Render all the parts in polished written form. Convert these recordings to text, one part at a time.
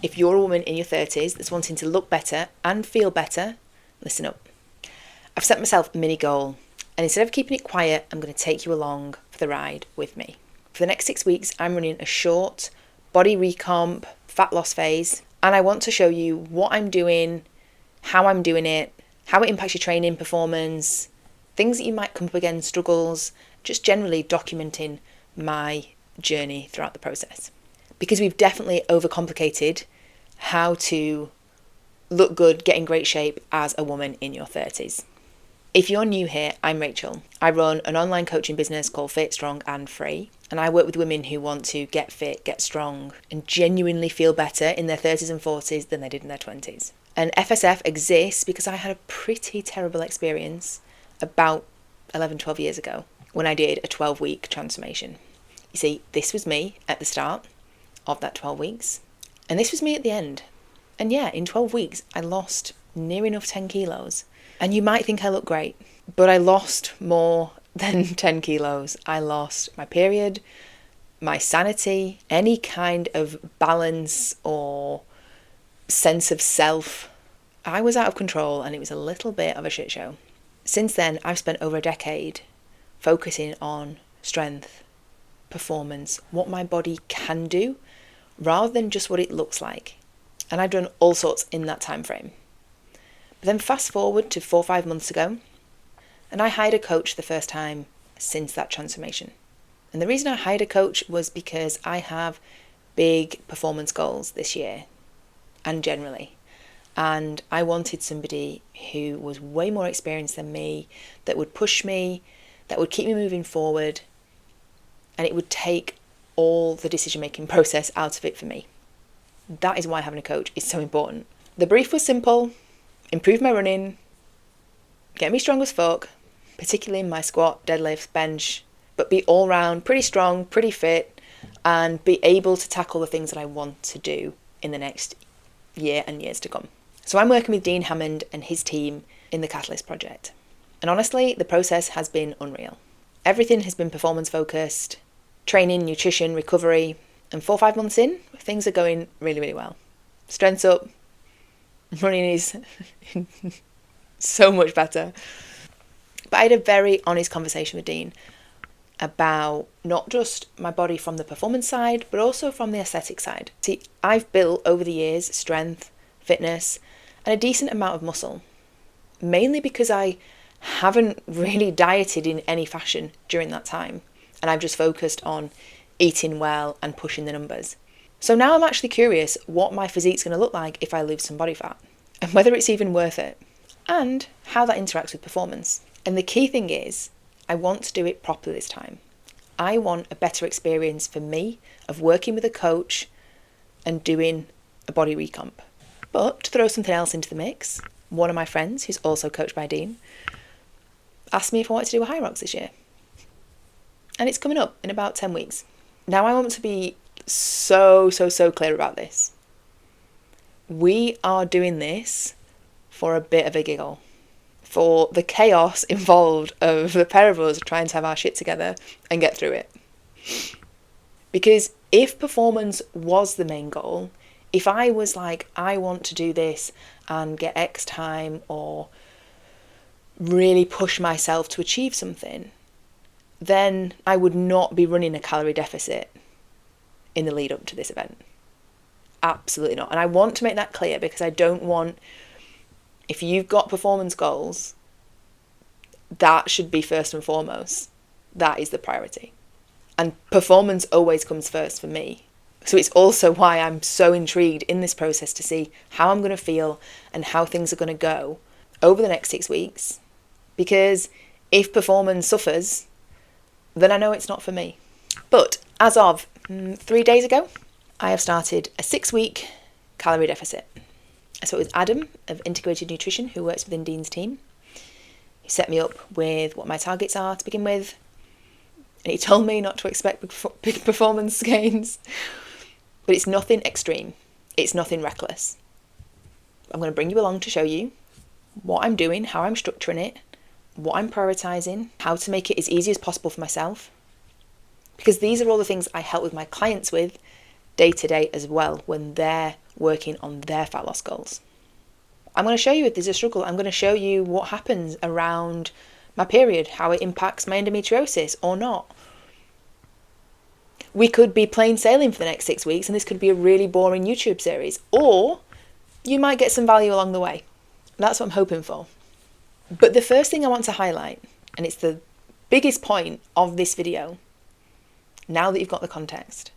If you're a woman in your 30s that's wanting to look better and feel better, listen up. I've set myself a mini goal, and instead of keeping it quiet, I'm going to take you along for the ride with me. For the next 6 weeks, I'm running a short body recomp, fat loss phase, and I want to show you what I'm doing, how I'm doing it, how it impacts your training performance, things that you might come up against, struggles, just generally documenting my journey throughout the process. Because we've definitely overcomplicated how to look good, get in great shape as a woman in your 30s. If you're new here, I'm Rachel. I run an online coaching business called Fit, Strong and Free, and I work with women who want to get fit, get strong, and genuinely feel better in their 30s and 40s than they did in their 20s. And FSF exists because I had a pretty terrible experience about 11, 12 years ago when I did a 12-week transformation. You see, this was me at the start of that 12 weeks, and this was me at the end. And yeah, in 12 weeks, I lost near enough 10 kilos. And you might think I look great, but I lost more than 10 kilos. I lost my period, my sanity, any kind of balance or sense of self. I was out of control and it was a little bit of a shit show. Since then, I've spent over a decade focusing on strength, performance, what my body can do, rather than just what it looks like. And I've done all sorts in that time frame. But then fast forward to 4 or 5 months ago, and I hired a coach the first time since that transformation. And the reason I hired a coach was because I have big performance goals this year and generally. And I wanted somebody who was way more experienced than me, that would push me, that would keep me moving forward, and it would take all the decision-making process out of it for me. That is why having a coach is so important. The brief was simple: improve my running, get me strong as fuck, particularly in my squat, deadlift, bench, but be all round pretty strong, pretty fit, and be able to tackle the things that I want to do in the next year and years to come. So I'm working with Dean Hammond and his team in the Catalyst project. And honestly, the process has been unreal. Everything has been performance focused, training, nutrition, recovery, and 4 or 5 months in, things are going really, really well. Strength's up, running is so much better. But I had a very honest conversation with Dean about not just my body from the performance side, but also from the aesthetic side. See, I've built over the years strength, fitness, and a decent amount of muscle, mainly because I haven't really dieted in any fashion during that time, and I've just focused on eating well and pushing the numbers. So now I'm actually curious what my physique's going to look like if I lose some body fat, and whether it's even worth it, and how that interacts with performance. And the key thing is, I want to do it properly this time. I want a better experience for me of working with a coach and doing a body recomp. But to throw something else into the mix, one of my friends, who's also coached by Dean, asked me if I wanted to do a High Rocks this year. And it's coming up in about 10 weeks. Now I want to be so clear about this. We are doing this for a bit of a giggle, for the chaos involved of the pair of us trying to have our shit together and get through it. Because if performance was the main goal, if I was like, I want to do this and get X time or really push myself to achieve something, then I would not be running a calorie deficit in the lead up to this event. Absolutely not. And I want to make that clear because I don't want, if you've got performance goals, that should be first and foremost. That is the priority. And performance always comes first for me. So it's also why I'm so intrigued in this process to see how I'm going to feel and how things are going to go over the next 6 weeks. Because if performance suffers, then I know it's not for me. But as of 3 days ago, I have started a 6-week calorie deficit. So it was Adam of Integrated Nutrition, who works within Dean's team. He set me up with what my targets are to begin with. And he told me not to expect big performance gains. But it's nothing extreme. It's nothing reckless. I'm going to bring you along to show you what I'm doing, how I'm structuring it, what I'm prioritising, how to make it as easy as possible for myself. Because these are all the things I help with my clients with day to day as well when they're working on their fat loss goals. I'm going to show you if there's a struggle. I'm going to show you what happens around my period, how it impacts my endometriosis or not. We could be plain sailing for the next 6 weeks and this could be a really boring YouTube series, or you might get some value along the way. That's what I'm hoping for. But the first thing I want to highlight, and it's the biggest point of this video, now that you've got the context,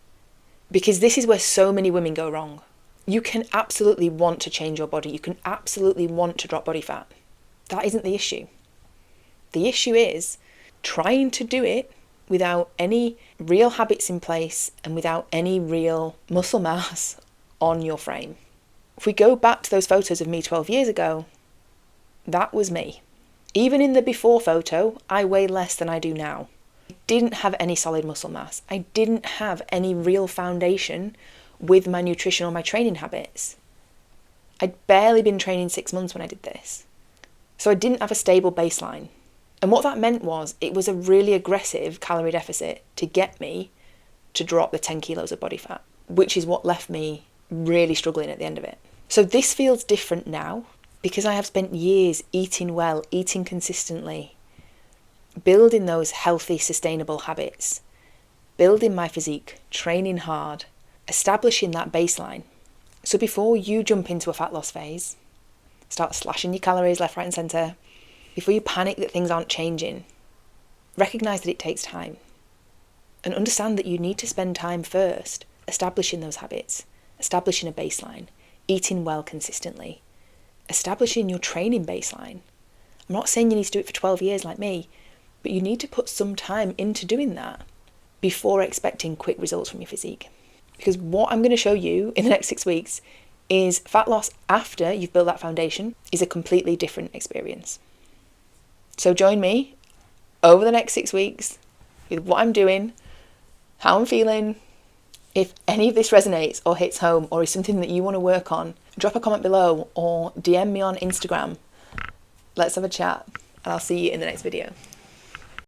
because this is where so many women go wrong. You can absolutely want to change your body. You can absolutely want to drop body fat. That isn't the issue. The issue is trying to do it without any real habits in place and without any real muscle mass on your frame. If we go back to those photos of me 12 years ago, that was me. Even in the before photo, I weigh less than I do now. I didn't have any solid muscle mass. I didn't have any real foundation with my nutrition or my training habits. I'd barely been training 6 months when I did this. So I didn't have a stable baseline. And what that meant was it was a really aggressive calorie deficit to get me to drop the 10 kilos of body fat, which is what left me really struggling at the end of it. So this feels different now because I have spent years eating well, eating consistently, building those healthy, sustainable habits, building my physique, training hard, establishing that baseline. So before you jump into a fat loss phase, start slashing your calories left, right and centre, before you panic that things aren't changing, recognise that it takes time and understand that you need to spend time first establishing those habits, establishing a baseline, eating well consistently, establishing your training baseline. I'm not saying you need to do it for 12 years like me, but you need to put some time into doing that before expecting quick results from your physique. Because what I'm going to show you in the next 6 weeks is fat loss after you've built that foundation is a completely different experience. So join me over the next 6 weeks with what I'm doing, how I'm feeling. If any of this resonates or hits home or is something that you want to work on, drop a comment below or DM me on Instagram. Let's have a chat and I'll see you in the next video.